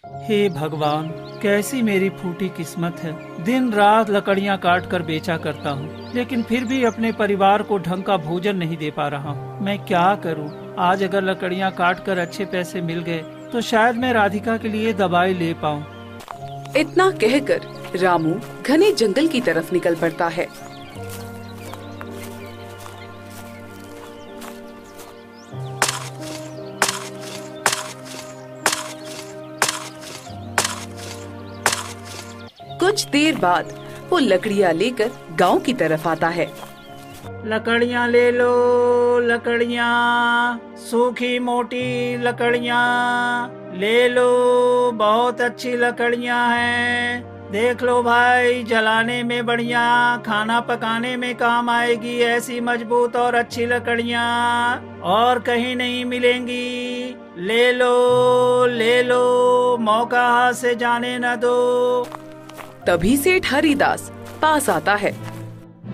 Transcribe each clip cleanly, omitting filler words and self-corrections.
हे भगवान, कैसी मेरी फूटी किस्मत है। दिन रात लकड़ियां काट कर बेचा करता हूँ, लेकिन फिर भी अपने परिवार को ढंग का भोजन नहीं दे पा रहा हूँ। मैं क्या करूँ? आज अगर लकड़ियां काट कर अच्छे पैसे मिल गए तो शायद मैं राधिका के लिए दवाई ले पाऊँ। इतना कहकर रामू घने जंगल की तरफ निकल पड़ता है। कुछ देर बाद वो लकड़ियाँ लेकर गांव की तरफ आता है। लकड़ियाँ ले लो, लकड़ियाँ, सूखी मोटी लकड़ियाँ ले लो, बहुत अच्छी लकड़ियाँ हैं। देख लो भाई, जलाने में बढ़िया, खाना पकाने में काम आएगी ऐसी मजबूत और अच्छी लकड़ियाँ और कहीं नहीं मिलेंगी। ले लो, मौका हाथ से जाने न दो। तभी सेठ हरिदास पास आता है।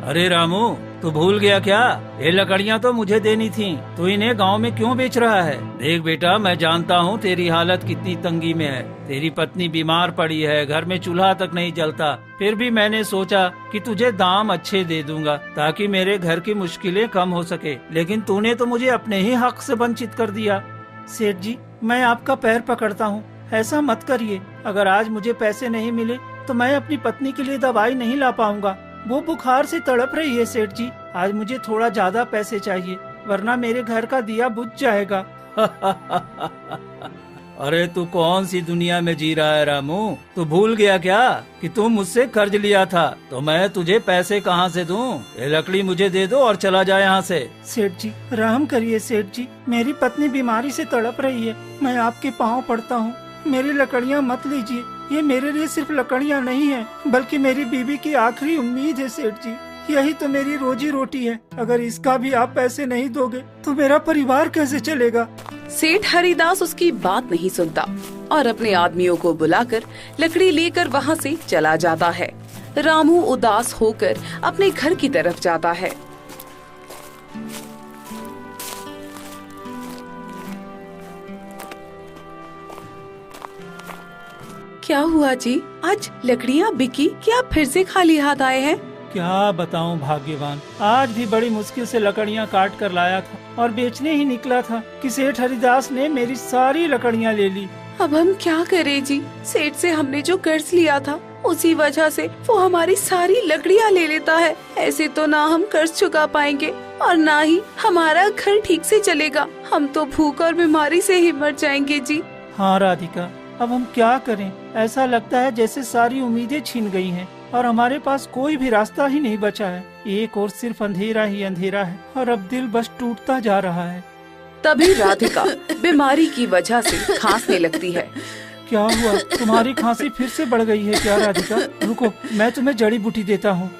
अरे रामू, तू भूल गया क्या? ये लकड़ियाँ तो मुझे देनी थी, तू इन्हें गांव में क्यों बेच रहा है? देख बेटा, मैं जानता हूँ तेरी हालत कितनी तंगी में है। तेरी पत्नी बीमार पड़ी है, घर में चूल्हा तक नहीं जलता। फिर भी मैंने सोचा कि तुझे दाम अच्छे दे दूंगा ताकि मेरे घर की मुश्किलें कम हो सके, लेकिन तूने तो मुझे अपने ही हक से वंचित कर दिया। सेठ जी, मैं आपका पैर पकड़ता हूँ, ऐसा मत करिए। अगर आज मुझे पैसे नहीं मिले तो मैं अपनी पत्नी के लिए दवाई नहीं ला पाऊंगा। वो बुखार से तड़प रही है सेठ जी। आज मुझे थोड़ा ज्यादा पैसे चाहिए, वरना मेरे घर का दिया बुझ जाएगा। अरे तू कौन सी दुनिया में जी रहा है रामू? तू भूल गया क्या कि तू मुझसे कर्ज लिया था? तो मैं तुझे पैसे कहाँ से दूं? ये लकड़ी मुझे दे दो और चला जाए यहाँ से। सेठ जी, रहम करिए सेठ जी, मेरी पत्नी बीमारी से तड़प रही है। मैं आपके पाँव पड़ता हूँ, मेरी लकड़ियाँ मत लीजिए। ये मेरे लिए सिर्फ लकड़ियाँ नहीं है, बल्कि मेरी बीवी की आखिरी उम्मीद है सेठ जी। यही तो मेरी रोजी रोटी है। अगर इसका भी आप पैसे नहीं दोगे तो मेरा परिवार कैसे चलेगा? सेठ हरिदास उसकी बात नहीं सुनता और अपने आदमियों को बुलाकर लकड़ी लेकर वहाँ से चला जाता है। रामू उदास होकर अपने घर की तरफ जाता है। क्या हुआ जी? आज लकड़ियाँ बिकी कि आप फिर से खाली हाथ आए हैं? क्या बताऊं भाग्यवान, आज भी बड़ी मुश्किल से लकड़ियां काट कर लाया था और बेचने ही निकला था कि सेठ हरिदास ने मेरी सारी लकड़ियां ले ली। अब हम क्या करें जी? सेठ से हमने जो कर्ज लिया था उसी वजह से वो हमारी सारी लकड़ियां ले लेता है। ऐसे तो ना हम कर्ज चुका पाएंगे और ना ही हमारा घर ठीक से चलेगा। हम तो भूख और बीमारी से ही मर जाएंगे जी। हाँ राधिका, अब हम क्या करें? ऐसा लगता है जैसे सारी उम्मीदें छिन गई हैं और हमारे पास कोई भी रास्ता ही नहीं बचा है। एक और सिर्फ अंधेरा ही अंधेरा है और अब दिल बस टूटता जा रहा है। तभी राधिका बीमारी की वजह से खांसने लगती है। क्या हुआ? तुम्हारी खांसी फिर से बढ़ गई है क्या राधिका? रुको, मैं तुम्हें जड़ी बूटी देता हूँ।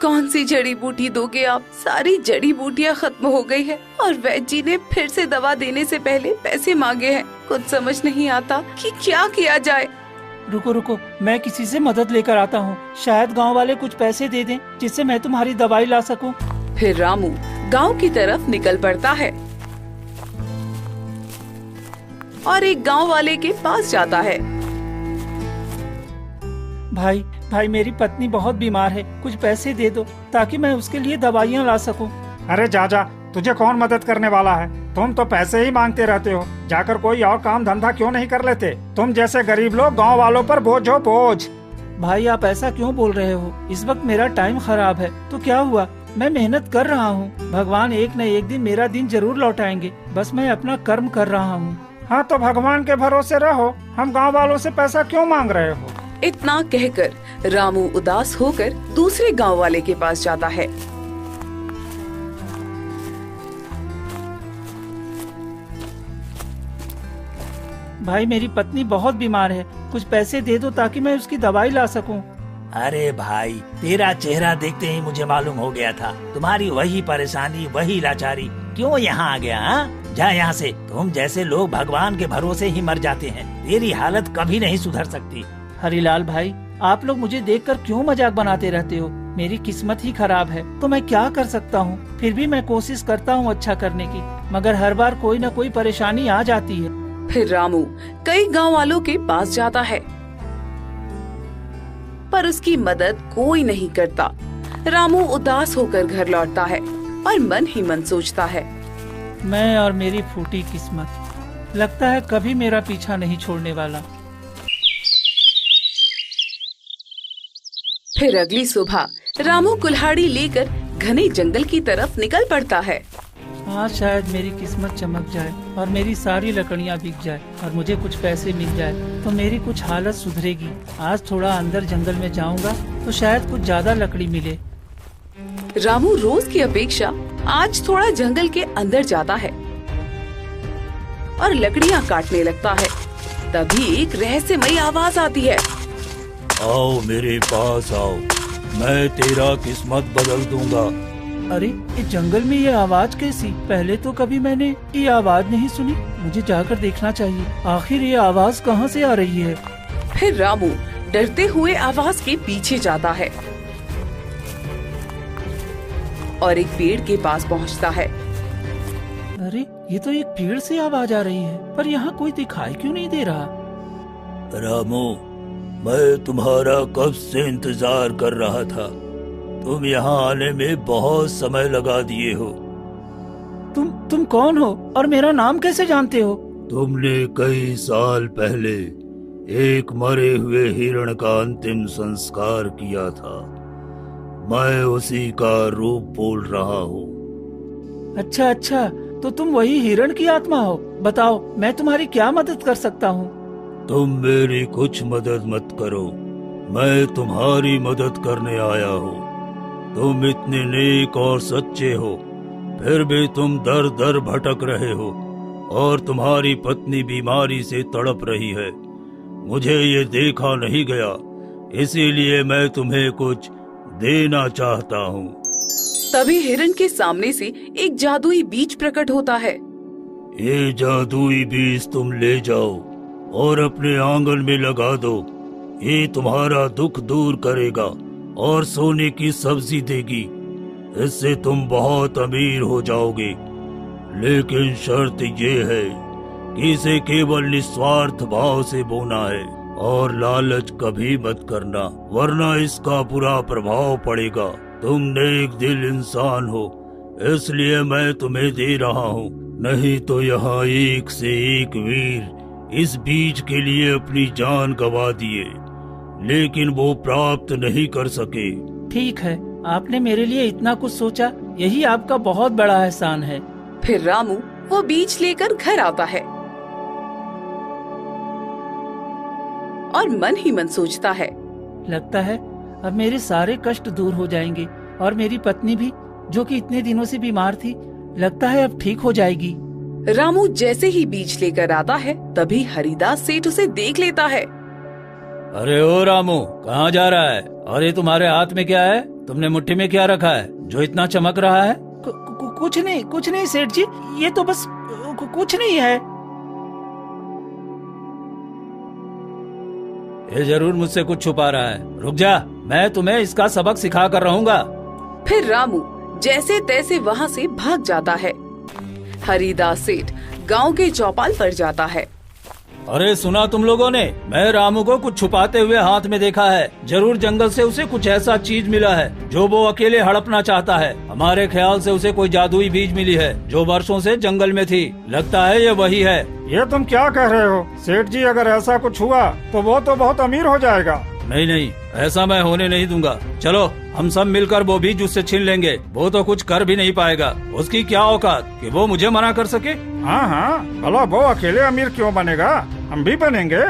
कौन सी जड़ी बूटी दोगे आप? सारी जड़ी बूटियाँ खत्म हो गई है और वैद्य जी ने फिर से दवा देने से पहले पैसे मांगे हैं। कुछ समझ नहीं आता कि क्या किया जाए। रुको, मैं किसी से मदद लेकर आता हूँ। शायद गांव वाले कुछ पैसे दे दें जिससे मैं तुम्हारी दवाई ला सकूं। फिर रामू गांव की तरफ निकल पड़ता है और एक गांव वाले के पास जाता है। भाई, मेरी पत्नी बहुत बीमार है, कुछ पैसे दे दो ताकि मैं उसके लिए दवाइयाँ ला सकूं। अरे जा, तुझे कौन मदद करने वाला है? तुम तो पैसे ही मांगते रहते हो। जाकर कोई और काम धंधा क्यों नहीं कर लेते? तुम जैसे गरीब लोग गांव वालों पर बोझ हो बोझ। भाई, आप ऐसा क्यों बोल रहे हो? इस वक्त मेरा टाइम खराब है तो क्या हुआ? मैं मेहनत कर रहा हूँ। भगवान एक न एक दिन मेरा दिन जरूर लौटाएंगे। बस मैं अपना कर्म कर रहा हूँ। हाँ तो भगवान के भरोसे रहो। हम गाँव वालों से पैसा क्यों मांग रहे हो? इतना कहकर रामू उदास होकर दूसरे गांव वाले के पास जाता है। भाई, मेरी पत्नी बहुत बीमार है, कुछ पैसे दे दो ताकि मैं उसकी दवाई ला सकूं। अरे भाई, तेरा चेहरा देखते ही मुझे मालूम हो गया था। तुम्हारी वही परेशानी, वही लाचारी। क्यों यहाँ आ गया? हाँ, जा यहाँ से। तुम जैसे लोग भगवान के भरोसे ही मर जाते हैं। तेरी हालत कभी नहीं सुधर सकती। हरिलाल भाई, आप लोग मुझे देखकर क्यों मजाक बनाते रहते हो? मेरी किस्मत ही खराब है तो मैं क्या कर सकता हूँ? फिर भी मैं कोशिश करता हूँ अच्छा करने की, मगर हर बार कोई न कोई परेशानी आ जाती है। फिर रामू कई गांव वालों के पास जाता है, पर उसकी मदद कोई नहीं करता। रामू उदास होकर घर लौटता है और मन ही मन सोचता है, मैं और मेरी फूटी किस्मत, लगता है कभी मेरा पीछा नहीं छोड़ने वाला। फिर अगली सुबह रामू कुल्हाड़ी लेकर घने जंगल की तरफ निकल पड़ता है। आज शायद मेरी किस्मत चमक जाए और मेरी सारी लकड़ियाँ बिक जाए और मुझे कुछ पैसे मिल जाए तो मेरी कुछ हालत सुधरेगी। आज थोड़ा अंदर जंगल में जाऊंगा तो शायद कुछ ज्यादा लकड़ी मिले। रामू रोज की अपेक्षा आज थोड़ा जंगल के अंदर जाता है और लकड़ियाँ काटने लगता है। तभी एक रहस्यमयी आवाज आती है, आओ मेरे पास आओ, मैं तेरा किस्मत बदल दूंगा। अरे इस जंगल में ये आवाज कैसी? पहले तो कभी मैंने ये आवाज नहीं सुनी। मुझे जाकर देखना चाहिए, आखिर ये आवाज कहाँ से आ रही है। फिर रामू डरते हुए आवाज के पीछे जाता है और एक पेड़ के पास पहुँचता है। अरे ये तो एक पेड़ से आवाज आ रही है, पर यहाँ कोई दिखाई क्यों नहीं दे रहा? रामू, मैं तुम्हारा कब से इंतजार कर रहा था। तुम यहाँ आने में बहुत समय लगा दिए हो। तुम कौन हो और मेरा नाम कैसे जानते हो? तुमने कई साल पहले एक मरे हुए हिरण का अंतिम संस्कार किया था। मैं उसी का रूप बोल रहा हूँ। अच्छा अच्छा, तो तुम वही हिरण की आत्मा हो। बताओ, मैं तुम्हारी क्या मदद कर सकता हूँ? तुम मेरी कुछ मदद मत करो, मैं तुम्हारी मदद करने आया हूँ। तुम इतने नेक और सच्चे हो, फिर भी तुम दर दर भटक रहे हो और तुम्हारी पत्नी बीमारी से तड़प रही है। मुझे ये देखा नहीं गया, इसीलिए मैं तुम्हें कुछ देना चाहता हूँ। तभी हिरण के सामने से एक जादुई बीज प्रकट होता है। ये जादुई बीज तुम ले जाओ और अपने आंगन में लगा दो। ये तुम्हारा दुख दूर करेगा और सोने की सब्जी देगी। इससे तुम बहुत अमीर हो जाओगे। लेकिन शर्त ये है कि इसे केवल निस्वार्थ भाव से बोना है और लालच कभी मत करना, वरना इसका बुरा प्रभाव पड़ेगा। तुम नेक दिल इंसान हो, इसलिए मैं तुम्हें दे रहा हूँ। नहीं तो यहाँ एक से एक वीर इस बीज के लिए अपनी जान गंवा दिए, लेकिन वो प्राप्त नहीं कर सके। ठीक है, आपने मेरे लिए इतना कुछ सोचा, यही आपका बहुत बड़ा एहसान है। फिर रामू वो बीज लेकर घर आता है और मन ही मन सोचता है, लगता है अब मेरे सारे कष्ट दूर हो जाएंगे और मेरी पत्नी भी, जो कि इतने दिनों से बीमार थी, लगता है अब ठीक हो जाएगी। रामू जैसे ही बीज लेकर आता है, तभी हरिदास सेठ उसे देख लेता है। अरे ओ रामू, कहाँ जा रहा है? और ये तुम्हारे हाथ में क्या है? तुमने मुट्ठी में क्या रखा है जो इतना चमक रहा है? कुछ नहीं सेठ जी, ये तो बस कुछ नहीं है। ये जरूर मुझसे कुछ छुपा रहा है। रुक जा, मैं तुम्हें इसका सबक सिखा कर रहूंगा। फिर रामू जैसे तैसे वहाँ से भाग जाता है। हरिदास सेठ गांव के चौपाल पर जाता है। अरे सुना तुम लोगों ने, मैं रामू को कुछ छुपाते हुए हाथ में देखा है। जरूर जंगल से उसे कुछ ऐसा चीज मिला है जो वो अकेले हड़पना चाहता है। हमारे ख्याल से उसे कोई जादुई बीज मिली है जो वर्षों से जंगल में थी। लगता है ये वही है। ये तुम क्या कह रहे हो सेठ जी? अगर ऐसा कुछ हुआ तो वो तो बहुत अमीर हो जाएगा। नहीं, ऐसा मैं होने नहीं दूंगा। चलो हम सब मिलकर वो बीज उससे छीन लेंगे। वो तो कुछ कर भी नहीं पाएगा। उसकी क्या औकात कि वो मुझे मना कर सके? हाँ, भला वो अकेले अमीर क्यों बनेगा, हम भी बनेंगे।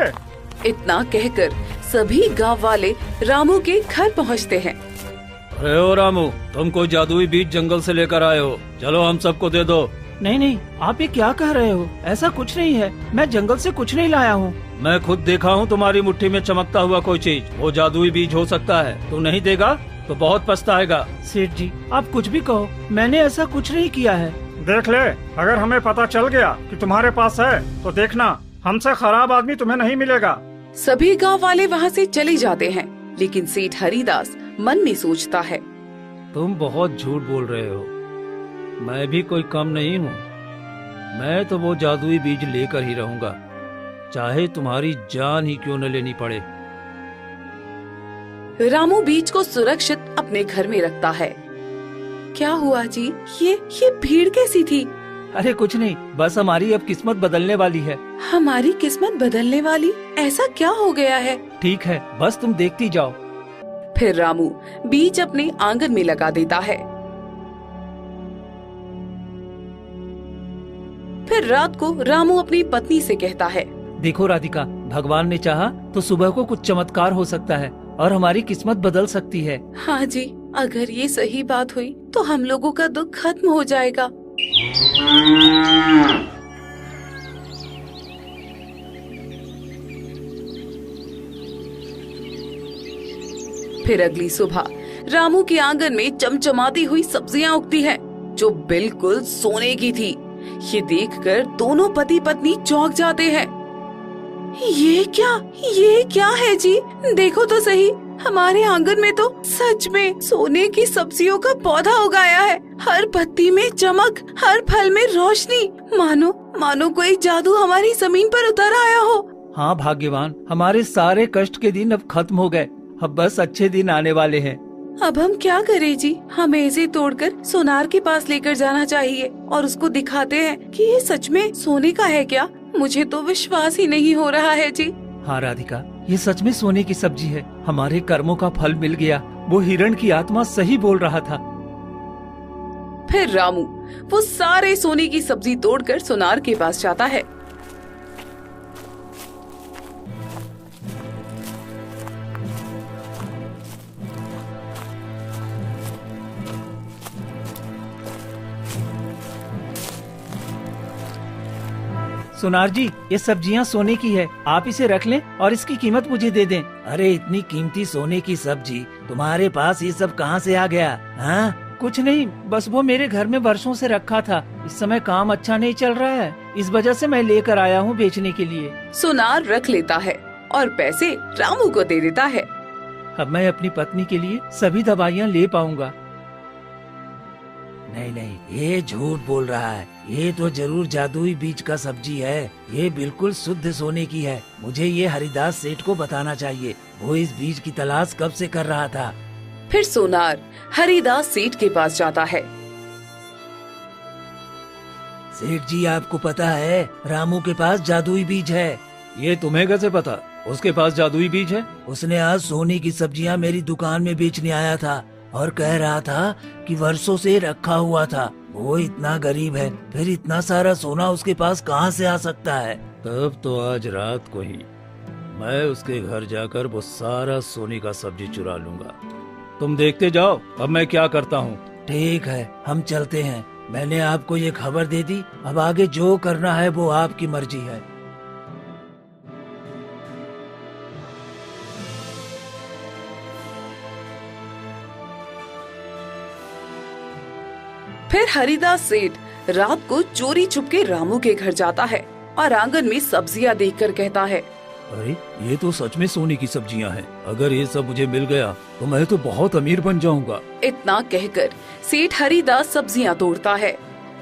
इतना कहकर सभी गांव वाले रामू के घर पहुंचते हैं। अरे ओ रामू, तुम कोई जादुई बीज जंगल से लेकर आए हो, चलो हम सबको दे दो। नहीं, आप ये क्या कह रहे हो? ऐसा कुछ नहीं है, मैं जंगल से कुछ नहीं लाया हूँ। मैं खुद देखा हूँ तुम्हारी मुट्ठी में चमकता हुआ कोई चीज। वो जादुई बीज हो सकता है। तू नहीं देगा तो बहुत पछताएगा। सेठ जी, आप कुछ भी कहो, मैंने ऐसा कुछ नहीं किया है। देख ले, अगर हमें पता चल गया कि तुम्हारे पास है तो देखना, हमसे खराब आदमी तुम्हें नहीं मिलेगा। सभी गांव वाले वहाँ से चले जाते हैं, लेकिन सेठ हरिदास मन में सोचता है, तुम बहुत झूठ बोल रहे हो। मैं भी कोई कम नहीं हूँ। मैं तो वो जादुई बीज लेकर ही रहूंगा, चाहे तुम्हारी जान ही क्यों न लेनी पड़े। रामू बीज को सुरक्षित अपने घर में रखता है। क्या हुआ जी? ये भीड़ कैसी थी? अरे कुछ नहीं, बस हमारी अब किस्मत बदलने वाली है। हमारी किस्मत बदलने वाली? ऐसा क्या हो गया है? ठीक है, बस तुम देखती जाओ। फिर रामू बीज अपने आंगन में लगा देता है। फिर रात को रामू अपनी पत्नी से कहता है, देखो राधिका, भगवान ने चाहा तो सुबह को कुछ चमत्कार हो सकता है और हमारी किस्मत बदल सकती है। हाँ जी, अगर ये सही बात हुई तो हम लोगों का दुख खत्म हो जाएगा। फिर अगली सुबह रामू के आंगन में चमचमाती हुई सब्जियां उगती हैं, जो बिल्कुल सोने की थी। ये देखकर दोनों पति पत्नी चौंक जाते हैं। ये क्या है जी? देखो तो सही, हमारे आंगन में तो सच में सोने की सब्जियों का पौधा उगाया है। हर पत्ती में चमक, हर फल में रोशनी, मानो कोई जादू हमारी जमीन पर उतर आया हो। हाँ भाग्यवान, हमारे सारे कष्ट के दिन अब खत्म हो गए, अब बस अच्छे दिन आने वाले हैं। अब हम क्या करें जी? हमें इसे तोड़कर सोनार के पास लेकर जाना चाहिए और उसको दिखाते हैं कि ये सच में सोने का है क्या? मुझे तो विश्वास ही नहीं हो रहा है जी। हाँ राधिका, ये सच में सोने की सब्जी है। हमारे कर्मों का फल मिल गया। वो हिरण की आत्मा सही बोल रहा था। फिर रामू वो सारे सोने की सब्जी तोड़कर सोनार के पास जाता है। सोनार जी, ये सब्जियां सोने की है, आप इसे रख लें और इसकी कीमत मुझे दे दें। अरे इतनी कीमती सोने की सब्जी तुम्हारे पास ये सब कहाँ से आ गया? हाँ, कुछ नहीं, बस वो मेरे घर में वर्षों से रखा था। इस समय काम अच्छा नहीं चल रहा है, इस वजह से मैं लेकर आया हूँ बेचने के लिए। सोनार रख लेता है और पैसे रामू को दे देता है। अब मैं अपनी पत्नी के लिए सभी दवाइयाँ ले पाऊंगा। नहीं, ये झूठ बोल रहा है। ये तो जरूर जादुई बीज का सब्जी है। ये बिल्कुल शुद्ध सोने की है। मुझे ये हरिदास सेठ को बताना चाहिए, वो इस बीज की तलाश कब से कर रहा था। फिर सोनार हरिदास सेठ के पास जाता है। सेठ जी, आपको पता है रामू के पास जादुई बीज है। ये तुम्हें कैसे पता? उसके पास जादुई बीज है? उसने आज सोने की सब्जियां मेरी दुकान में बेचने आया था और कह रहा था कि वर्षों से रखा हुआ था। वो इतना गरीब है, फिर इतना सारा सोना उसके पास कहाँ से आ सकता है? तब तो आज रात को ही मैं उसके घर जाकर वो सारा सोने का सब्जी चुरा लूंगा। तुम देखते जाओ, अब मैं क्या करता हूँ। ठीक है, हम चलते हैं। मैंने आपको ये खबर दे दी, अब आगे जो करना है वो आपकी मर्जी है। फिर हरिदास सेठ रात को चोरी छुपके रामू के घर जाता है और आंगन में सब्जियां देखकर कहता है, अरे ये तो सच में सोने की सब्जियां हैं। अगर ये सब मुझे मिल गया तो मैं तो बहुत अमीर बन जाऊंगा। इतना कहकर सेठ हरिदास सब्जियां तोड़ता है।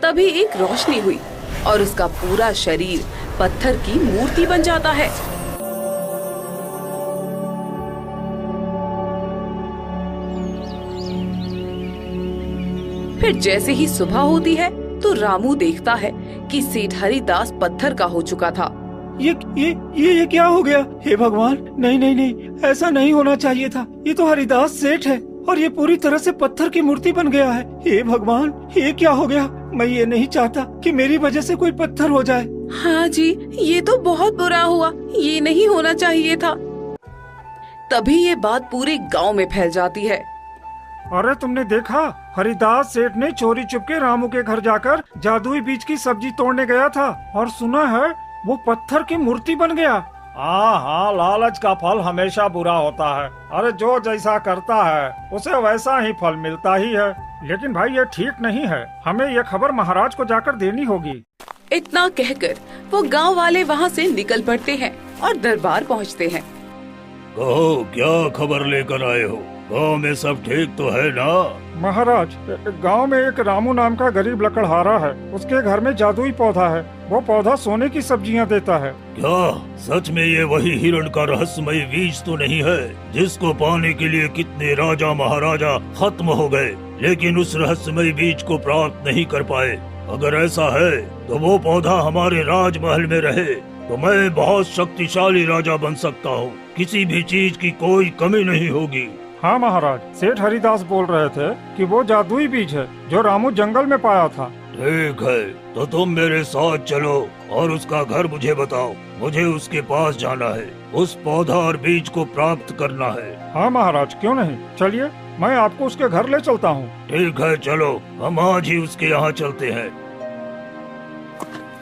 तभी एक रोशनी हुई और उसका पूरा शरीर पत्थर की मूर्ति बन जाता है। फिर जैसे ही सुबह होती है तो रामू देखता है कि सेठ हरिदास पत्थर का हो चुका था। ये क्या हो गया? हे भगवान, नहीं, ऐसा नहीं होना चाहिए था। ये तो हरिदास सेठ है और ये पूरी तरह से पत्थर की मूर्ति बन गया है। हे भगवान, ये क्या हो गया? मैं ये नहीं चाहता कि मेरी वजह से कोई पत्थर हो जाए। हाँ जी, ये तो बहुत बुरा हुआ, ये नहीं होना चाहिए था। तभी ये बात पूरे गांव में फैल जाती है। अरे तुमने देखा, हरिदास सेठ ने चोरी चुपके रामू के घर जाकर जादुई बीज की सब्जी तोड़ने गया था और सुना है वो पत्थर की मूर्ति बन गया। हाँ, लालच का फल हमेशा बुरा होता है। अरे जो जैसा करता है उसे वैसा ही फल मिलता ही है। लेकिन भाई ये ठीक नहीं है, हमें ये खबर महाराज को जाकर देनी होगी। इतना कहकर वो गांव वाले वहाँ से निकल पड़ते हैं और दरबार पहुँचते हैं। कहो, क्या खबर लेकर आए हो? गाँव में सब ठीक तो है ना? महाराज, गांव में एक रामू नाम का गरीब लकड़हारा है। उसके घर में जादुई पौधा है। वो पौधा सोने की सब्जियां देता है। क्या सच में ये वही हिरण का रहस्यमय बीज तो नहीं है जिसको पाने के लिए कितने राजा महाराजा खत्म हो गए, लेकिन उस रहस्यमय बीज को प्राप्त नहीं कर पाए? अगर ऐसा है तो वो पौधा हमारे राजमहल में रहे तो मैं बहुत शक्तिशाली राजा बन सकता हूँ। किसी भी चीज की कोई कमी नहीं होगी। हाँ महाराज, सेठ हरिदास बोल रहे थे कि वो जादुई बीज है जो रामू जंगल में पाया था। ठीक है, तो तुम मेरे साथ चलो और उसका घर मुझे बताओ। मुझे उसके पास जाना है, उस पौधा और बीज को प्राप्त करना है। हाँ महाराज, क्यों नहीं, चलिए मैं आपको उसके घर ले चलता हूँ। ठीक है, चलो हम आज ही उसके यहाँ चलते हैं।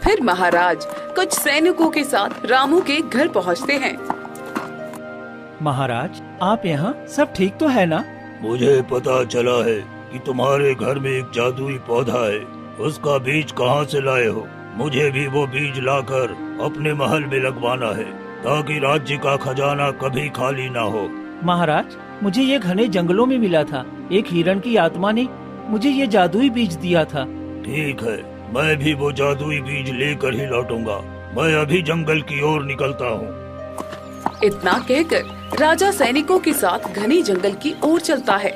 फिर महाराज कुछ सैनिकों के साथ रामू के घर पहुँचते हैं। महाराज, आप यहाँ सब ठीक तो है ना? मुझे पता चला है कि तुम्हारे घर में एक जादुई पौधा है। उसका बीज कहाँ से लाए हो? मुझे भी वो बीज लाकर अपने महल में लगवाना है ताकि राज्य का खजाना कभी खाली ना हो। महाराज, मुझे ये घने जंगलों में मिला था। एक हिरण की आत्मा ने मुझे ये जादुई बीज दिया था। ठीक है, मैं भी वो जादुई बीज लेकर ही लौटूंगा। मैं अभी जंगल की ओर निकलता हूँ। इतना कहकर राजा सैनिकों के साथ घने जंगल की ओर चलता है।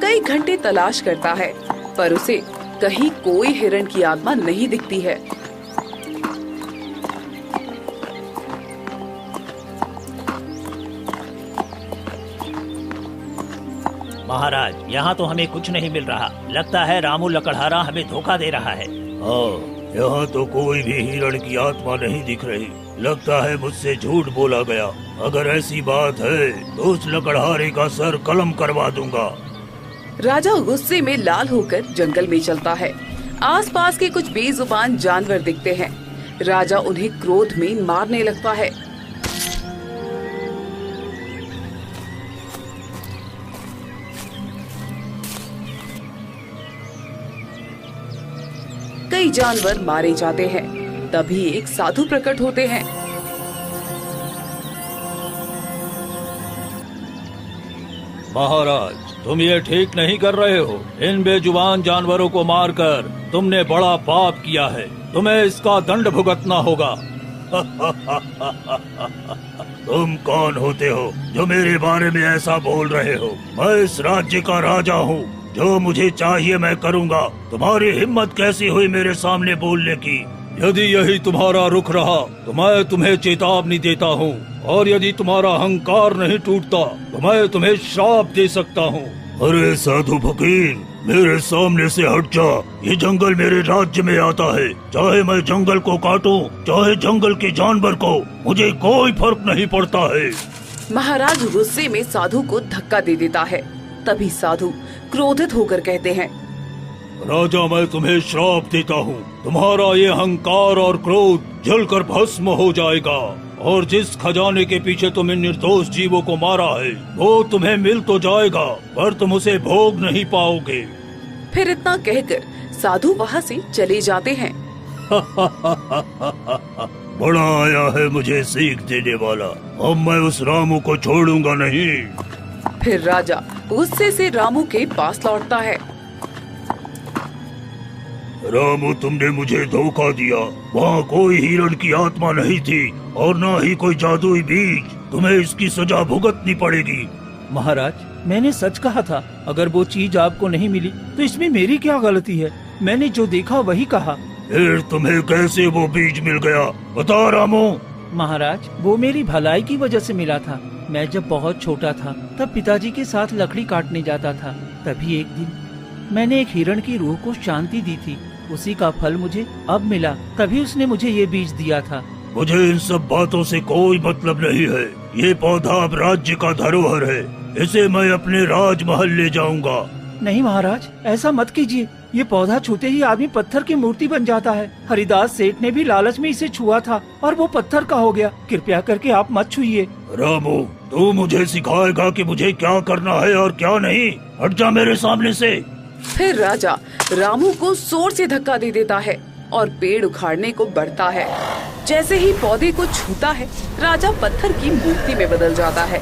कई घंटे तलाश करता है पर उसे कहीं कोई हिरण की आत्मा नहीं दिखती है। महाराज, यहाँ तो हमें कुछ नहीं मिल रहा। लगता है रामू लकड़हारा हमें धोखा दे रहा है। हाँ, यहाँ तो कोई भी हिरण की आत्मा नहीं दिख रही। लगता है मुझसे झूठ बोला गया। अगर ऐसी बात है तो उस लकड़हारे का सर कलम करवा दूंगा। राजा गुस्से में लाल होकर जंगल में चलता है। आसपास के कुछ बेजुबान जानवर दिखते हैं। राजा उन्हें क्रोध में मारने लगता है। कई जानवर मारे जाते हैं। तभी एक साधु प्रकट होते हैं। महाराज, तुम ये ठीक नहीं कर रहे हो। इन बेजुबान जानवरों को मारकर तुमने बड़ा पाप किया है। तुम्हें इसका दंड भुगतना होगा। तुम कौन होते हो जो मेरे बारे में ऐसा बोल रहे हो? मैं इस राज्य का राजा हूँ। जो मुझे चाहिए मैं करूँगा। तुम्हारी हिम्मत कैसी हुई मेरे सामने बोलने की? यदि यही तुम्हारा रुख रहा तो मैं तुम्हें चेतावनी देता हूँ, और यदि तुम्हारा अहंकार नहीं टूटता तो मैं तुम्हें श्राप दे सकता हूँ। अरे साधु फकीर, मेरे सामने से हट जा। ये जंगल मेरे राज्य में आता है। चाहे मैं जंगल को काटूं, चाहे जंगल के जानवर को, मुझे कोई फर्क नहीं पड़ता है। महाराज गुस्से में साधु को धक्का दे देता है। तभी साधु क्रोधित होकर कहते हैं, राजा, मैं तुम्हें श्राप देता हूँ। तुम्हारा ये अहंकार और क्रोध जलकर भस्म हो जाएगा, और जिस खजाने के पीछे तुम इन निर्दोष जीवों को मारा है वो तुम्हें मिल तो जाएगा, पर तुम उसे भोग नहीं पाओगे। फिर इतना कहकर साधु वहाँ से चले जाते हैं। बड़ा आया है मुझे सीख देने वाला। अब मैं उस रामू को छोड़ूंगा नहीं। फिर राजा गुस्से से रामू के पास लौटता है। रामू, तुमने मुझे धोखा दिया। वहाँ कोई हिरण की आत्मा नहीं थी और न ही कोई जादुई बीज। तुम्हें इसकी सजा भुगतनी पड़ेगी। महाराज, मैंने सच कहा था। अगर वो चीज आपको नहीं मिली तो इसमें मेरी क्या गलती है? मैंने जो देखा वही कहा। फिर तुम्हें कैसे वो बीज मिल गया? बता रामू। महाराज, वो मेरी भलाई की वजह से मिला था। मैं जब बहुत छोटा था तब पिताजी के साथ लकड़ी काटने जाता था। तभी एक दिन मैंने एक हिरण की रूह को शांति दी थी। उसी का फल मुझे अब मिला। तभी उसने मुझे ये बीज दिया था। मुझे इन सब बातों से कोई मतलब नहीं है। ये पौधा अब राज्य का धरोहर है। इसे मैं अपने राजमहल ले जाऊंगा। नहीं महाराज, ऐसा मत कीजिए। ये पौधा छूते ही आदमी पत्थर की मूर्ति बन जाता है। हरिदास सेठ ने भी लालच में इसे छुआ था और वो पत्थर का हो गया। कृपया करके आप मत छुइए। रामू, तू मुझे सिखाएगा कि मुझे क्या करना है और क्या नहीं? हट जा मेरे सामने से। फिर राजा रामू को जोर से धक्का दे देता है और पेड़ उखाड़ने को बढ़ता है। जैसे ही पौधे को छूता है, राजा पत्थर की मूर्ति में बदल जाता है।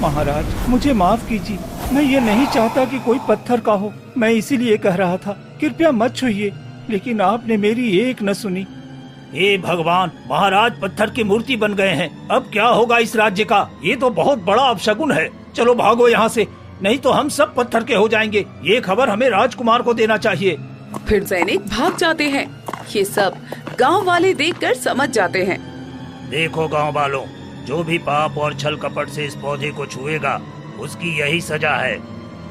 महाराज, मुझे माफ कीजिए, मैं ये नहीं चाहता कि कोई पत्थर का हो। मैं इसीलिए कह रहा था, कृपया मत छूइए, लेकिन आपने मेरी एक न सुनी। हे भगवान, महाराज पत्थर की मूर्ति बन गए हैं। अब क्या होगा इस राज्य का? ये तो बहुत बड़ा अपशगुन है। चलो भागो यहाँ से, नहीं तो हम सब पत्थर के हो जाएंगे। ये खबर हमें राजकुमार को देना चाहिए। फिर सैनिक भाग जाते हैं। ये सब गांव वाले देखकर समझ जाते हैं। देखो गांव वालों, जो भी पाप और छल कपट से इस पौधे को छुएगा, उसकी यही सजा है।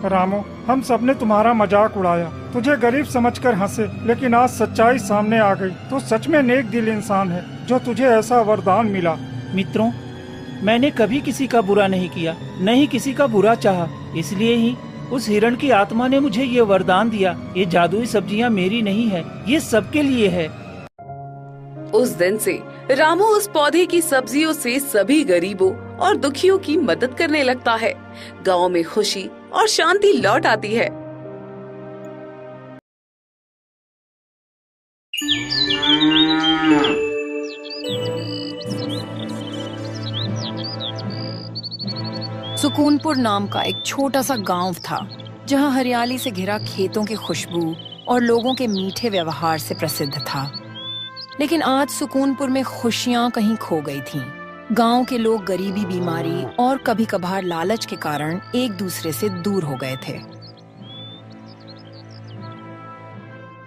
रामू, हम सबने तुम्हारा मजाक उड़ाया, तुझे गरीब समझकर हंसे, लेकिन आज सच्चाई सामने आ गई। तू सच में नेक दिल इंसान है जो तुझे ऐसा वरदान मिला। मित्रों, मैंने कभी किसी का बुरा नहीं किया, न ही किसी का बुरा चाहा। इसलिए ही उस हिरण की आत्मा ने मुझे ये वरदान दिया। ये जादुई सब्जियां मेरी नहीं है, ये सबके लिए है। उस दिन से रामू उस पौधे की सब्जियों से सभी गरीबों और दुखियों की मदद करने लगता है। गांव में खुशी और शांति लौट आती है। सुकूनपुर नाम का एक छोटा सा गांव था, जहां हरियाली से घिरा खेतों की खुशबू और लोगों के मीठे व्यवहार से प्रसिद्ध था। लेकिन आज सुकूनपुर में खुशियां कहीं खो गई थीं। गांव के लोग गरीबी, बीमारी और कभी कभार लालच के कारण एक दूसरे से दूर हो गए थे।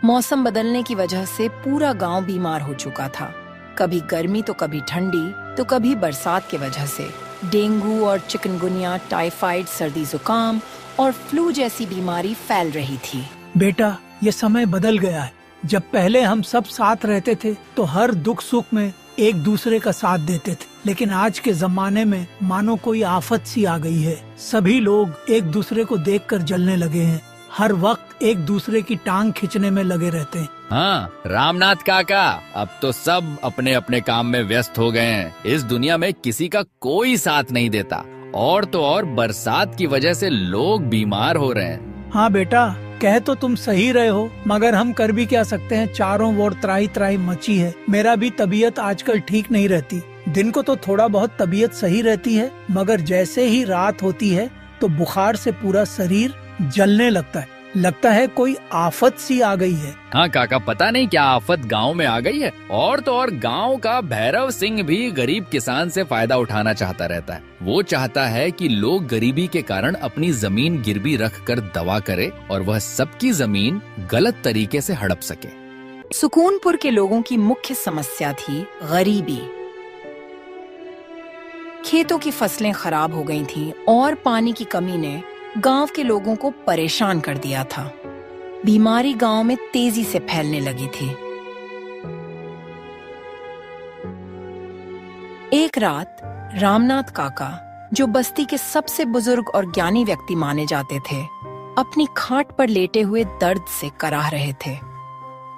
मौसम बदलने की वजह से पूरा गांव बीमार हो चुका था। कभी गर्मी तो कभी ठंडी तो कभी बरसात की वजह से डेंगू और चिकनगुनिया, टाइफाइड, सर्दी जुकाम और फ्लू जैसी बीमारी फैल रही थी। बेटा, ये समय बदल गया है। जब पहले हम सब साथ रहते थे तो हर दुख सुख में एक दूसरे का साथ देते थे, लेकिन आज के जमाने में मानो कोई आफत सी आ गई है। सभी लोग एक दूसरे को देखकर जलने लगे हैं, हर वक्त एक दूसरे की टांग खींचने में लगे रहते हैं। हाँ रामनाथ काका, अब तो सब अपने अपने काम में व्यस्त हो गए हैं। इस दुनिया में किसी का कोई साथ नहीं देता, और तो और बरसात की वजह से लोग बीमार हो रहे हैं। हाँ बेटा, कह तो तुम सही रहे हो, मगर हम कर भी क्या सकते हैं। चारों ओर त्राही त्राही मची है। मेरा भी तबीयत आजकल ठीक नहीं रहती। दिन को तो थोड़ा बहुत तबीयत सही रहती है, मगर जैसे ही रात होती है तो बुखार से पूरा शरीर जलने लगता है कोई आफत सी आ गई है। हाँ काका, पता नहीं क्या आफत गांव में आ गई है। और तो और गांव का भैरव सिंह भी गरीब किसान से फायदा उठाना चाहता रहता है। वो चाहता है कि लोग गरीबी के कारण अपनी जमीन गिरवी रख कर दवा करे और वह सबकी जमीन गलत तरीके से हड़प सके। सुकूनपुर के लोगों की मुख्य समस्या थी गरीबी। खेतों की फसलें खराब हो गई थीं और पानी की कमी ने गांव के लोगों को परेशान कर दिया था। बीमारी गांव में तेजी से फैलने लगी थी। एक रात रामनाथ काका, जो बस्ती के सबसे बुजुर्ग और ज्ञानी व्यक्ति माने जाते थे, अपनी खाट पर लेटे हुए दर्द से कराह रहे थे।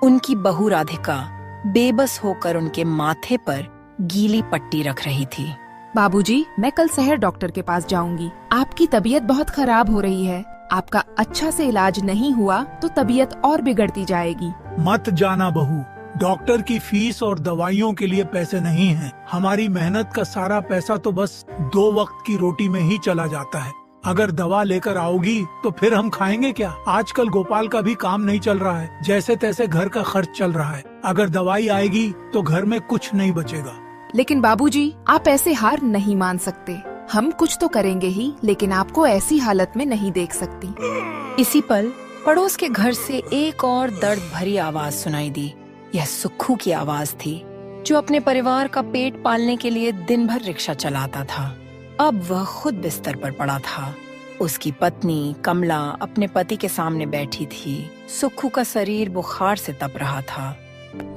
उनकी बहू राधिका बेबस होकर उनके माथे पर गीली पट्टी रख रही थी। बाबूजी, मैं कल शहर डॉक्टर के पास जाऊंगी। आपकी तबीयत बहुत खराब हो रही है। आपका अच्छा से इलाज नहीं हुआ तो तबीयत और बिगड़ती जाएगी। मत जाना बहू, डॉक्टर की फीस और दवाइयों के लिए पैसे नहीं हैं। हमारी मेहनत का सारा पैसा तो बस 2 वक्त की रोटी में ही चला जाता है। अगर दवा लेकर आओगी तो फिर हम खाएंगे क्या? आजकल गोपाल का भी काम नहीं चल रहा है, जैसे तैसे घर का खर्च चल रहा है। अगर दवाई आएगी तो घर में कुछ नहीं बचेगा। लेकिन बाबूजी, आप ऐसे हार नहीं मान सकते। हम कुछ तो करेंगे ही, लेकिन आपको ऐसी हालत में नहीं देख सकती। इसी पल पड़ोस के घर से एक और दर्द भरी आवाज सुनाई दी। यह सुक्खू की आवाज थी, जो अपने परिवार का पेट पालने के लिए दिन भर रिक्शा चलाता था। अब वह खुद बिस्तर पर पड़ा था। उसकी पत्नी कमला अपने पति के सामने बैठी थी। सुक्खू का शरीर बुखार से तप रहा था।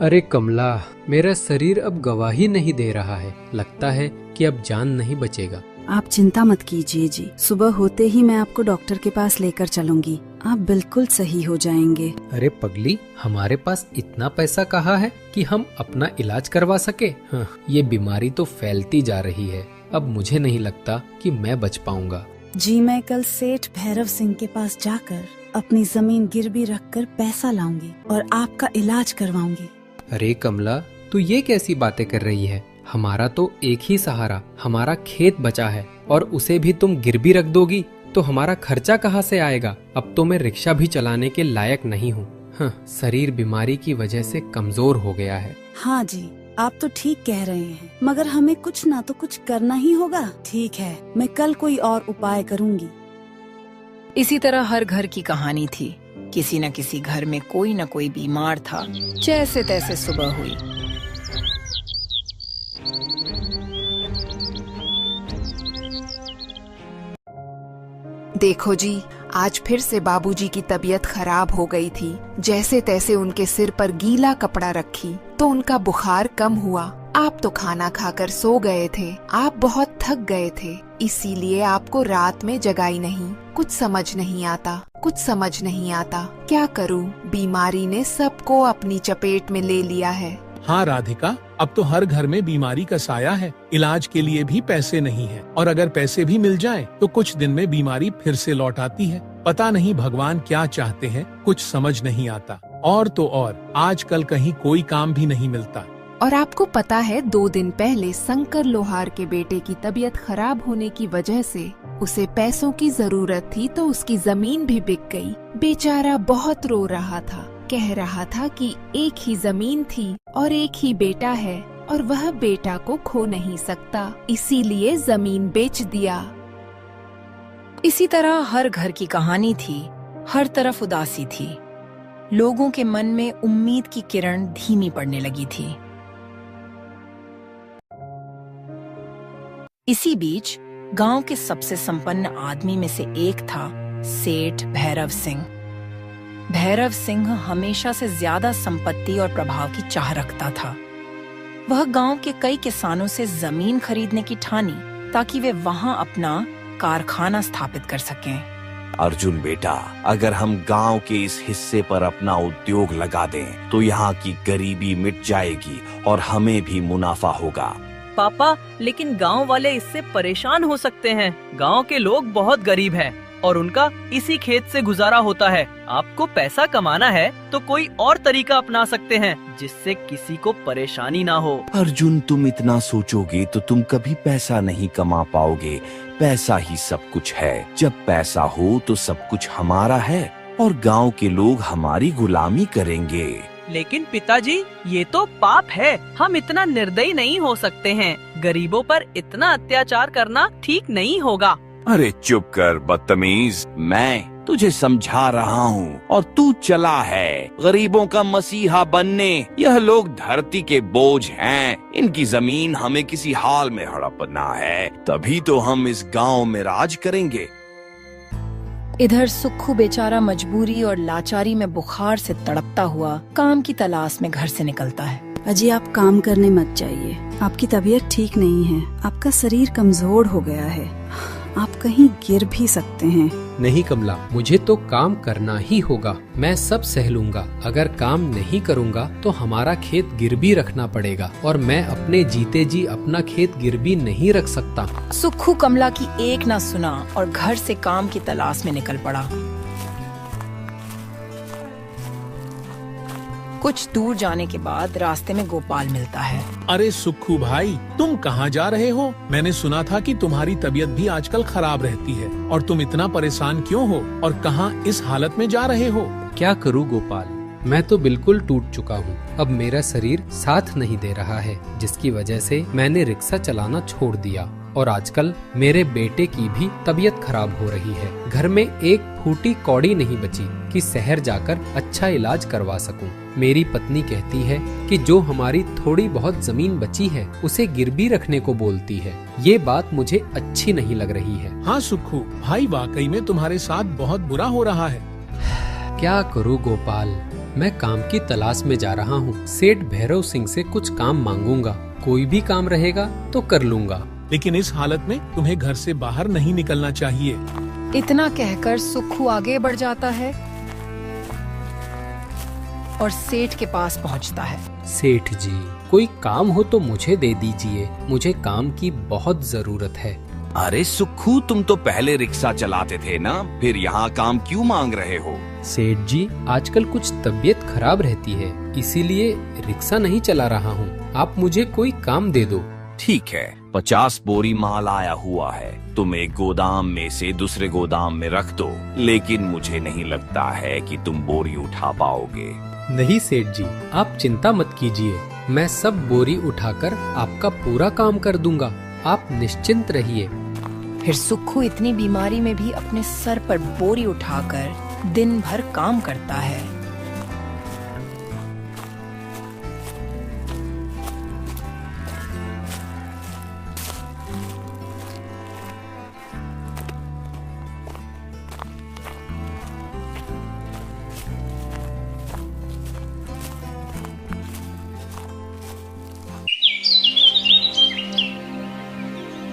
अरे कमला, मेरा शरीर अब गवाही नहीं दे रहा है। लगता है कि अब जान नहीं बचेगा। आप चिंता मत कीजिए जी, सुबह होते ही मैं आपको डॉक्टर के पास लेकर चलूंगी। आप बिल्कुल सही हो जाएंगे। अरे पगली, हमारे पास इतना पैसा कहाँ है कि हम अपना इलाज करवा सके? हाँ, ये बीमारी तो फैलती जा रही है। अब मुझे नहीं लगता कि मैं बच पाऊंगा। जी, मैं कल सेठ भैरव सिंह के पास जाकर अपनी जमीन गिरवी रखकर पैसा लाऊंगी और आपका इलाज करवाऊंगी। अरे कमला, तू ये कैसी बातें कर रही है? हमारा तो एक ही सहारा, हमारा खेत बचा है, और उसे भी तुम गिरवी रख दोगी तो हमारा खर्चा कहाँ से आएगा? अब तो मैं रिक्शा भी चलाने के लायक नहीं हूँ। हाँ, शरीर बीमारी की वजह से कमजोर हो गया है। हाँ जी, आप तो ठीक कह रहे हैं, मगर हमें कुछ ना तो कुछ करना ही होगा। ठीक है, मैं कल कोई और उपाय करूँगी। इसी तरह हर घर की कहानी थी। किसी न किसी घर में कोई न कोई बीमार था। जैसे तैसे सुबह हुई। देखो जी, आज फिर से बाबूजी की तबीयत खराब हो गई थी। जैसे तैसे उनके सिर पर गीला कपड़ा रखी तो उनका बुखार कम हुआ। आप तो खाना खाकर सो गए थे। आप बहुत थक गए थे, इसीलिए आपको रात में जगाई नहीं। कुछ समझ नहीं आता, कुछ समझ नहीं आता। क्या करूं? बीमारी ने सबको अपनी चपेट में ले लिया है। हाँ राधिका, अब तो हर घर में बीमारी का साया है। इलाज के लिए भी पैसे नहीं है, और अगर पैसे भी मिल जाए तो कुछ दिन में बीमारी फिर से लौट आती है। पता नहीं भगवान क्या चाहते हैं, कुछ समझ नहीं आता। और तो और आजकल कहीं कोई काम भी नहीं मिलता। और आपको पता है, 2 दिन पहले शंकर लोहार के बेटे की तबीयत खराब होने की वजह से उसे पैसों की जरूरत थी, तो उसकी जमीन भी बिक गई। बेचारा बहुत रो रहा था, कह रहा था कि एक ही जमीन थी और एक ही बेटा है और वह बेटा को खो नहीं सकता, इसीलिए जमीन बेच दिया। इसी तरह हर घर की कहानी थी। हर तरफ उदासी थी। लोगों के मन में उम्मीद की किरण धीमी पड़ने लगी थी। इसी बीच गांव के सबसे संपन्न आदमी में से एक था सेठ भैरव सिंह। भैरव सिंह हमेशा से ज्यादा संपत्ति और प्रभाव की चाह रखता था। वह गांव के कई किसानों से जमीन खरीदने की ठानी, ताकि वे वहां अपना कारखाना स्थापित कर सकें। अर्जुन बेटा, अगर हम गांव के इस हिस्से पर अपना उद्योग लगा दें तो यहाँ की गरीबी मिट जाएगी और हमें भी मुनाफा होगा। पापा, लेकिन गांव वाले इससे परेशान हो सकते हैं। गांव के लोग बहुत गरीब हैं और उनका इसी खेत से गुजारा होता है। आपको पैसा कमाना है तो कोई और तरीका अपना सकते हैं, जिससे किसी को परेशानी ना हो। अर्जुन, तुम इतना सोचोगे तो तुम कभी पैसा नहीं कमा पाओगे। पैसा ही सब कुछ है। जब पैसा हो तो सब कुछ हमारा है और गांव के लोग हमारी गुलामी करेंगे। लेकिन पिताजी, ये तो पाप है। हम इतना निर्दयी नहीं हो सकते हैं। गरीबों पर इतना अत्याचार करना ठीक नहीं होगा। अरे चुप कर बदतमीज, मैं तुझे समझा रहा हूँ और तू चला है गरीबों का मसीहा बनने। यह लोग धरती के बोझ हैं। इनकी जमीन हमें किसी हाल में हड़पना है, तभी तो हम इस गांव में राज करेंगे। इधर सुक्खू बेचारा मजबूरी और लाचारी में बुखार से तड़पता हुआ काम की तलाश में घर से निकलता है। अजी, आप काम करने मत जाइए। आपकी तबीयत ठीक नहीं है। आपका शरीर कमजोर हो गया है। आप कहीं गिर भी सकते हैं। नहीं कमला, मुझे तो काम करना ही होगा। मैं सब सह लूंगा। अगर काम नहीं करूंगा तो हमारा खेत गिरवी रखना पड़ेगा, और मैं अपने जीते जी अपना खेत गिरवी नहीं रख सकता। सुक्खू कमला की एक ना सुना और घर से काम की तलाश में निकल पड़ा। कुछ दूर जाने के बाद रास्ते में गोपाल मिलता है। अरे सुक्खू भाई, तुम कहाँ जा रहे हो? मैंने सुना था कि तुम्हारी तबीयत भी आजकल खराब रहती है, और तुम इतना परेशान क्यों हो और कहाँ इस हालत में जा रहे हो? क्या करूँ गोपाल, मैं तो बिल्कुल टूट चुका हूँ। अब मेरा शरीर साथ नहीं दे रहा है, जिसकी वजह से मैंने रिक्शा चलाना छोड़ दिया, और आजकल मेरे बेटे की भी तबीयत खराब हो रही है। घर में एक फूटी कौड़ी नहीं बची कि शहर जाकर अच्छा इलाज करवा सकूं। मेरी पत्नी कहती है कि जो हमारी थोड़ी बहुत जमीन बची है उसे गिरवी रखने को बोलती है। ये बात मुझे अच्छी नहीं लग रही है। हाँ सुक्खू भाई, वाकई में तुम्हारे साथ बहुत बुरा हो रहा है। क्या करूँ गोपाल, मैं काम की तलाश में जा रहा हूँ। सेठ भैरव सिंह से कुछ काम मांगूंगा। कोई भी काम रहेगा तो कर लूंगा। लेकिन इस हालत में तुम्हें घर से बाहर नहीं निकलना चाहिए। इतना कहकर सुक्खू आगे बढ़ जाता है और सेठ के पास पहुंचता है। सेठ जी, कोई काम हो तो मुझे दे दीजिए। मुझे काम की बहुत जरूरत है। अरे सुक्खू, तुम तो पहले रिक्शा चलाते थे ना, फिर यहाँ काम क्यों मांग रहे हो? सेठ जी, आजकल कुछ तबीयत खराब रहती है, इसीलिए रिक्शा नहीं चला रहा हूँ। आप मुझे कोई काम दे दो। ठीक है, 50 बोरी माल आया हुआ है, तुम एक गोदाम में से दूसरे गोदाम में रख दो, लेकिन मुझे नहीं लगता है कि तुम बोरी उठा पाओगे। नहीं सेठ जी, आप चिंता मत कीजिए, मैं सब बोरी उठाकर आपका पूरा काम कर दूंगा, आप निश्चिंत रहिए। फिर सुक्खू इतनी बीमारी में भी अपने सर पर बोरी उठाकर दिन भर काम करता है।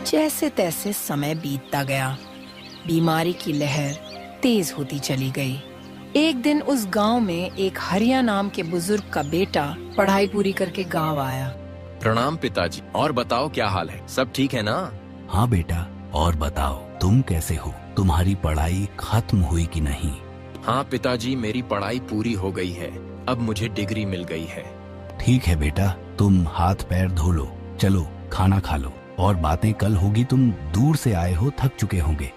जैसे तैसे समय बीतता गया, बीमारी की लहर तेज होती चली गई। एक दिन उस गांव में एक हरिया नाम के बुजुर्ग का बेटा पढ़ाई पूरी करके गांव आया। प्रणाम पिताजी, और बताओ क्या हाल है, सब ठीक है ना? हाँ बेटा, और बताओ तुम कैसे हो, तुम्हारी पढ़ाई खत्म हुई कि नहीं? हाँ पिताजी, मेरी पढ़ाई पूरी हो गई है, अब मुझे डिग्री मिल गई है। ठीक है बेटा, तुम हाथ पैर धो लो, चलो खाना खा लो, और बातें कल होगी, तुम दूर से आए हो, थक चुके होंगे।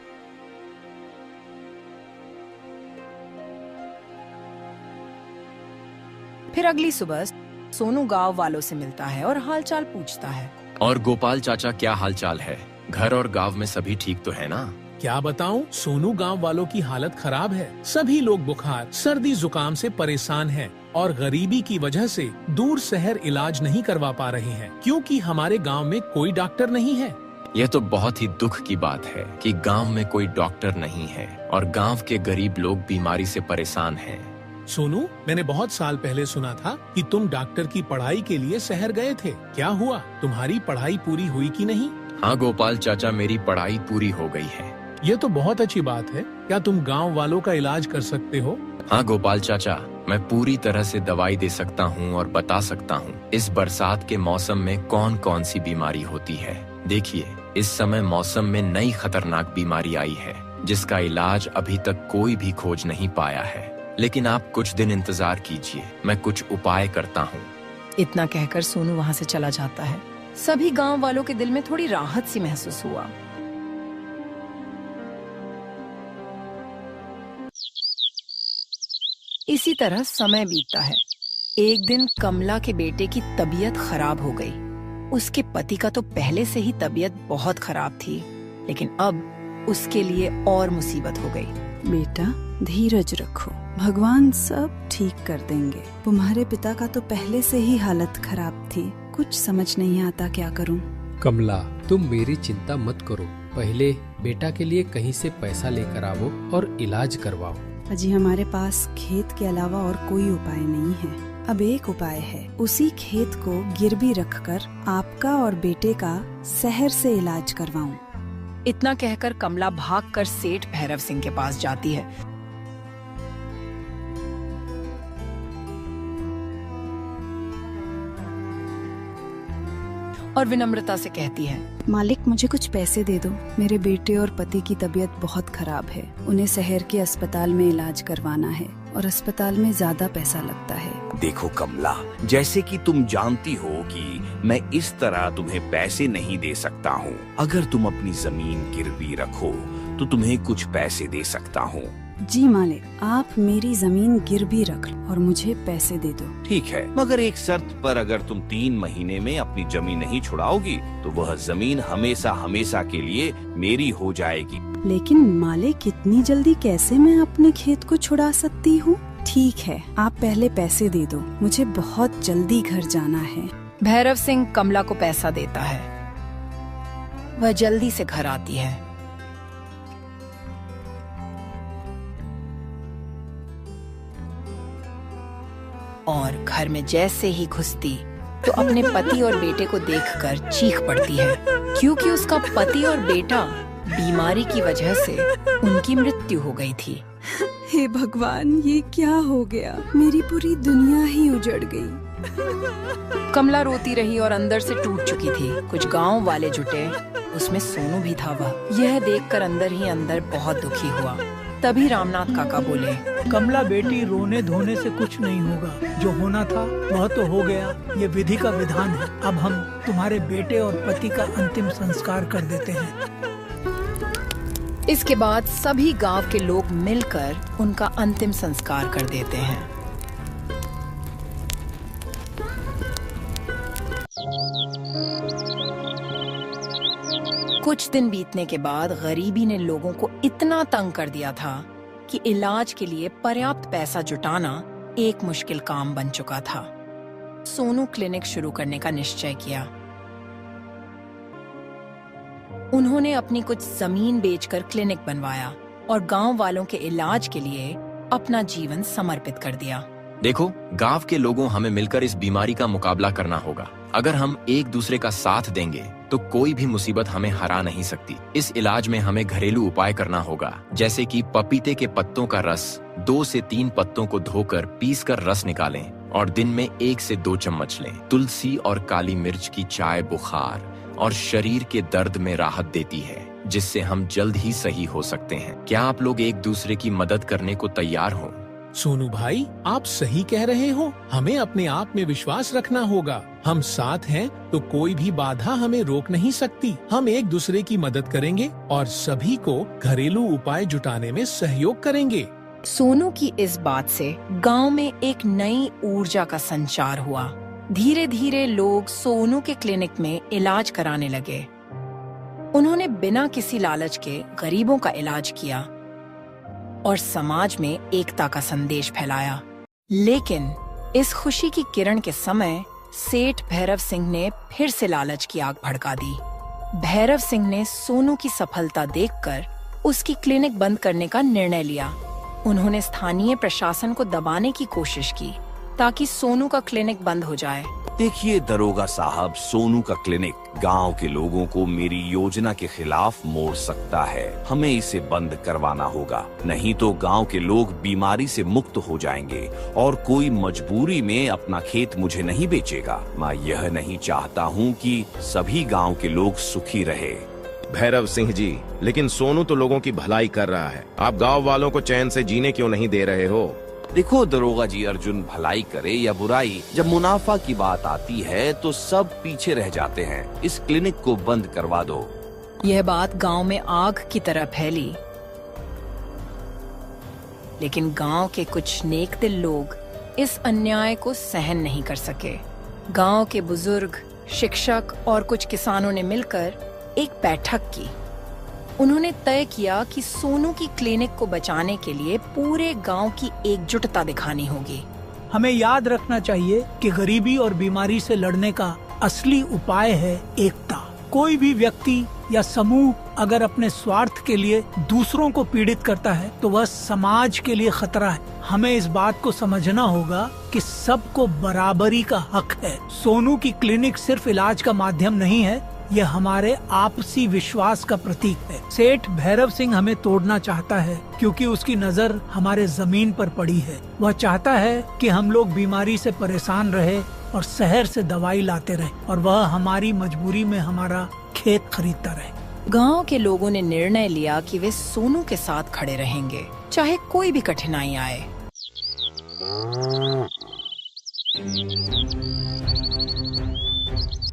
फिर अगली सुबह सोनू गांव वालों से मिलता है और हालचाल पूछता है। और गोपाल चाचा, क्या हालचाल है? घर और गांव में सभी ठीक तो है ना? क्या बताऊं, सोनू गांव वालों की हालत खराब है। सभी लोग बुखार, सर्दी, जुकाम से परेशान हैं और गरीबी की वजह से दूर शहर इलाज नहीं करवा पा रहे हैं, क्योंकि हमारे गांव में कोई डॉक्टर नहीं है। यह तो बहुत ही दुख की बात है कि गांव में कोई डॉक्टर नहीं है और गांव के गरीब लोग बीमारी से परेशान हैं। सोनू, मैंने बहुत साल पहले सुना था कि तुम डॉक्टर की पढ़ाई के लिए शहर गए थे, क्या हुआ, तुम्हारी पढ़ाई पूरी हुई कि नहीं? हाँ गोपाल चाचा, मेरी पढ़ाई पूरी हो गई है। ये तो बहुत अच्छी बात है। क्या तुम गांव वालों का इलाज कर सकते हो? हाँ गोपाल चाचा, मैं पूरी तरह से दवाई दे सकता हूँ और बता सकता हूँ इस बरसात के मौसम में कौन कौन सी बीमारी होती है। देखिए, इस समय मौसम में नई खतरनाक बीमारी आई है जिसका इलाज अभी तक कोई भी खोज नहीं पाया है, लेकिन आप कुछ दिन इंतजार कीजिए, मैं कुछ उपाय करता हूँ। इतना कहकर सोनू वहाँ से चला जाता है। सभी गांव वालों के दिल में थोड़ी राहत सी महसूस हुआ। इसी तरह समय बीतता है। एक दिन कमला के बेटे की तबीयत खराब हो गई। उसके पति का तो पहले से ही तबीयत बहुत खराब थी, लेकिन अब उसके लिए और मुसीबत हो गई। बेटा, धीरज रखो, भगवान सब ठीक कर देंगे। तुम्हारे पिता का तो पहले से ही हालत खराब थी, कुछ समझ नहीं आता क्या करूं। कमला, तुम मेरी चिंता मत करो, पहले बेटा के लिए कहीं से पैसा लेकर आओ और इलाज करवाओ। अजी, हमारे पास खेत के अलावा और कोई उपाय नहीं है। अब एक उपाय है, उसी खेत को गिरवी रखकर आपका और बेटे का शहर से इलाज करवाऊं। इतना कहकर कमला भागकर सेठ भैरव सिंह के पास जाती है। और विनम्रता से कहती है, मालिक, मुझे कुछ पैसे दे दो, मेरे बेटे और पति की तबीयत बहुत खराब है, उन्हें शहर के अस्पताल में इलाज करवाना है और अस्पताल में ज्यादा पैसा लगता है। देखो कमला, जैसे कि तुम जानती हो कि मैं इस तरह तुम्हें पैसे नहीं दे सकता हूँ। अगर तुम अपनी जमीन गिरवी रखो तो तुम्हें कुछ पैसे दे सकता हूँ। जी मालिक, आप मेरी जमीन गिरवी रख लो और मुझे पैसे दे दो। ठीक है, मगर एक शर्त पर, अगर तुम 3 महीने में अपनी जमीन नहीं छुड़ाओगी तो वह जमीन हमेशा हमेशा के लिए मेरी हो जाएगी। लेकिन मालिक, इतनी जल्दी कैसे मैं अपने खेत को छुड़ा सकती हूँ? ठीक है, आप पहले पैसे दे दो, मुझे बहुत जल्दी घर जाना है। भैरव सिंह कमला को पैसा देता है। वह जल्दी से घर आती है। और घर में जैसे ही घुसती तो अपने पति और बेटे को देखकर चीख पड़ती है, क्योंकि उसका पति और बेटा बीमारी की वजह से उनकी मृत्यु हो गई थी। हे भगवान, ये क्या हो गया? मेरी पूरी दुनिया ही उजड़ गई। कमला रोती रही और अंदर से टूट चुकी थी। कुछ गांव वाले जुटे, उसमें सोनू भी था। वह यह देखकर अंदर ही अंदर बहुत दुखी हुआ। तभी रामनाथ काका बोले, कमला बेटी, रोने धोने से कुछ नहीं होगा। जो होना था वह तो हो गया, ये विधि का विधान है। अब हम तुम्हारे बेटे और पति का अंतिम संस्कार कर देते हैं। इसके बाद सभी गांव के लोग मिलकर उनका अंतिम संस्कार कर देते हैं। कुछ दिन बीतने के बाद गरीबी ने लोगों को इतना तंग कर दिया था कि इलाज के लिए पर्याप्त पैसा जुटाना एक मुश्किल काम बन चुका था। सोनू क्लिनिक शुरू करने का निश्चय किया। उन्होंने अपनी कुछ जमीन बेचकर क्लिनिक बनवाया और गांव वालों के इलाज के लिए अपना जीवन समर्पित कर दिया। देखो, गांव के लोगों, हमें मिलकर इस बीमारी का मुकाबला करना होगा। अगर हम एक दूसरे का साथ देंगे तो कोई भी मुसीबत हमें हरा नहीं सकती। इस इलाज में हमें घरेलू उपाय करना होगा, जैसे कि पपीते के पत्तों का रस 2 से 3 पत्तों को धोकर पीसकर रस निकालें और दिन में 1 से 2 चम्मच लें। तुलसी और काली मिर्च की चाय बुखार और शरीर के दर्द में राहत देती है, जिससे हम जल्द ही सही हो सकते हैं। क्या आप लोग एक दूसरे की मदद करने को तैयार हो? सोनू भाई, आप सही कह रहे हो। हमें अपने आप में विश्वास रखना होगा। हम साथ हैं तो कोई भी बाधा हमें रोक नहीं सकती। हम एक दूसरे की मदद करेंगे और सभी को घरेलू उपाय जुटाने में सहयोग करेंगे। सोनू की इस बात से गांव में एक नई ऊर्जा का संचार हुआ। धीरे धीरे लोग सोनू के क्लिनिक में इलाज कराने लगे। उन्होंने बिना किसी लालच के गरीबों का इलाज किया और समाज में एकता का संदेश फैलाया। लेकिन इस खुशी की किरण के समय सेठ भैरव सिंह ने फिर से लालच की आग भड़का दी। भैरव सिंह ने सोनू की सफलता देखकर उसकी क्लिनिक बंद करने का निर्णय लिया। उन्होंने स्थानीय प्रशासन को दबाने की कोशिश की ताकि सोनू का क्लिनिक बंद हो जाए। देखिए दरोगा साहब, सोनू का क्लिनिक गांव के लोगों को मेरी योजना के खिलाफ मोड़ सकता है। हमें इसे बंद करवाना होगा, नहीं तो गांव के लोग बीमारी से मुक्त हो जाएंगे और कोई मजबूरी में अपना खेत मुझे नहीं बेचेगा। मैं यह नहीं चाहता हूं कि सभी गांव के लोग सुखी रहे। भैरव सिंह जी, लेकिन सोनू तो लोगों की भलाई कर रहा है। आप गाँव वालों को चैन से जीने क्यों नहीं दे रहे हो? देखो दरोगा जी, अर्जुन भलाई करे या बुराई, जब मुनाफा की बात आती है तो सब पीछे रह जाते हैं। इस क्लिनिक को बंद करवा दो। यह बात गांव में आग की तरह फैली, लेकिन गांव के कुछ नेकदिल लोग इस अन्याय को सहन नहीं कर सके। गांव के बुजुर्ग, शिक्षक और कुछ किसानों ने मिलकर एक बैठक की। उन्होंने तय किया कि सोनू की क्लिनिक को बचाने के लिए पूरे गांव की एकजुटता दिखानी होगी। हमें याद रखना चाहिए कि गरीबी और बीमारी से लड़ने का असली उपाय है एकता। कोई भी व्यक्ति या समूह अगर अपने स्वार्थ के लिए दूसरों को पीड़ित करता है तो वह समाज के लिए खतरा है। हमें इस बात को समझना होगा कि सबको बराबरी का हक है। सोनू की क्लिनिक सिर्फ इलाज का माध्यम नहीं है, यह हमारे आपसी विश्वास का प्रतीक है। सेठ भैरव सिंह हमें तोड़ना चाहता है क्योंकि उसकी नजर हमारे जमीन पर पड़ी है। वह चाहता है कि हम लोग बीमारी से परेशान रहे और शहर से दवाई लाते रहे और वह हमारी मजबूरी में हमारा खेत खरीदता रहे। गांव के लोगों ने निर्णय लिया कि वे सोनू के साथ खड़े रहेंगे, चाहे कोई भी कठिनाई आए।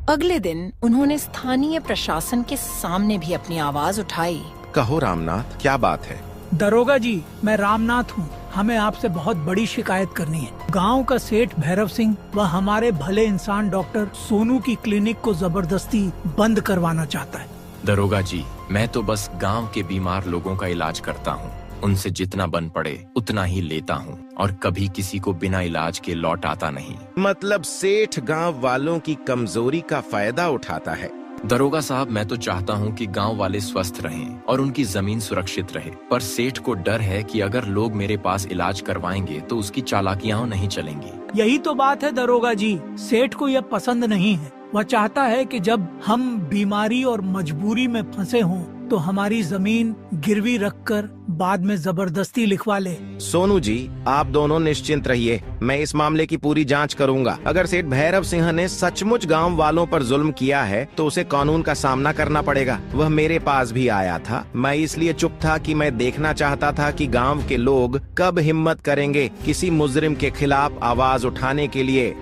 अगले दिन उन्होंने स्थानीय प्रशासन के सामने भी अपनी आवाज उठाई। कहो रामनाथ, क्या बात है? दरोगा जी, मैं रामनाथ हूँ। हमें आपसे बहुत बड़ी शिकायत करनी है। गांव का सेठ भैरव सिंह वह हमारे भले इंसान डॉक्टर सोनू की क्लिनिक को जबरदस्ती बंद करवाना चाहता है। दरोगा जी, मैं तो बस गांव के बीमार लोगों का इलाज करता हूँ। उनसे जितना बन पड़े उतना ही लेता हूँ और कभी किसी को बिना इलाज के लौट आता नहीं। मतलब सेठ गांव वालों की कमजोरी का फायदा उठाता है? दरोगा साहब, मैं तो चाहता हूँ कि गांव वाले स्वस्थ रहें और उनकी जमीन सुरक्षित रहे, पर सेठ को डर है कि अगर लोग मेरे पास इलाज करवाएंगे तो उसकी चालाकियां नहीं चलेंगी। यही तो बात है दरोगा जी, सेठ को यह पसंद नहीं है। वह चाहता है कि जब हम बीमारी और मजबूरी में फंसे हों तो हमारी जमीन गिरवी रखकर बाद में जबरदस्ती लिखवा ले। सोनू जी, आप दोनों निश्चिंत रहिए, मैं इस मामले की पूरी जांच करूंगा। अगर सेठ भैरव सिंह ने सचमुच गांव वालों पर जुल्म किया है तो उसे कानून का सामना करना पड़ेगा। वह मेरे पास भी आया था, मैं इसलिए चुप था कि मैं देखना चाहता था कि गांव के लोग कब हिम्मत करेंगे किसी मुजरिम के खिलाफ आवाज उठाने के लिए।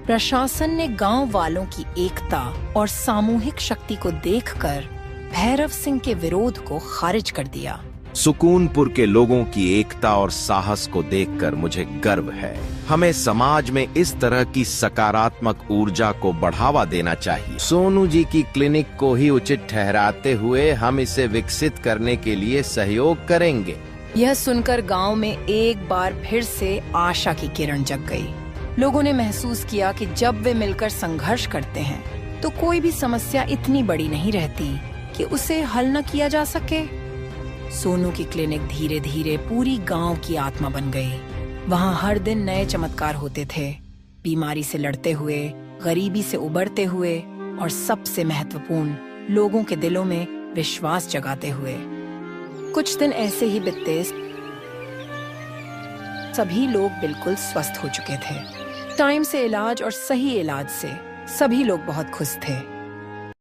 प्रशासन ने गांव वालों की एकता और सामूहिक शक्ति को देखकर भैरव सिंह के विरोध को खारिज कर दिया। सुकूनपुर के लोगों की एकता और साहस को देखकर मुझे गर्व है। हमें समाज में इस तरह की सकारात्मक ऊर्जा को बढ़ावा देना चाहिए। सोनू जी की क्लिनिक को ही उचित ठहराते हुए हम इसे विकसित करने के लिए सहयोग करेंगे। यह सुनकर गांव में एक बार फिर से आशा की किरण जग गई। लोगों ने महसूस किया कि जब वे मिलकर संघर्ष करते हैं तो कोई भी समस्या इतनी बड़ी नहीं रहती कि उसे हल न किया जा सके। सोनू की क्लिनिक धीरे धीरे पूरी गांव की आत्मा बन गई। वहां हर दिन नए चमत्कार होते थे, बीमारी से लड़ते हुए, गरीबी से उबरते हुए और सबसे महत्वपूर्ण, लोगों के दिलों में विश्वास जगाते हुए। कुछ दिन ऐसे ही बीते, सभी लोग बिल्कुल स्वस्थ हो चुके थे। टाइम से इलाज और सही इलाज से सभी लोग बहुत खुश थे।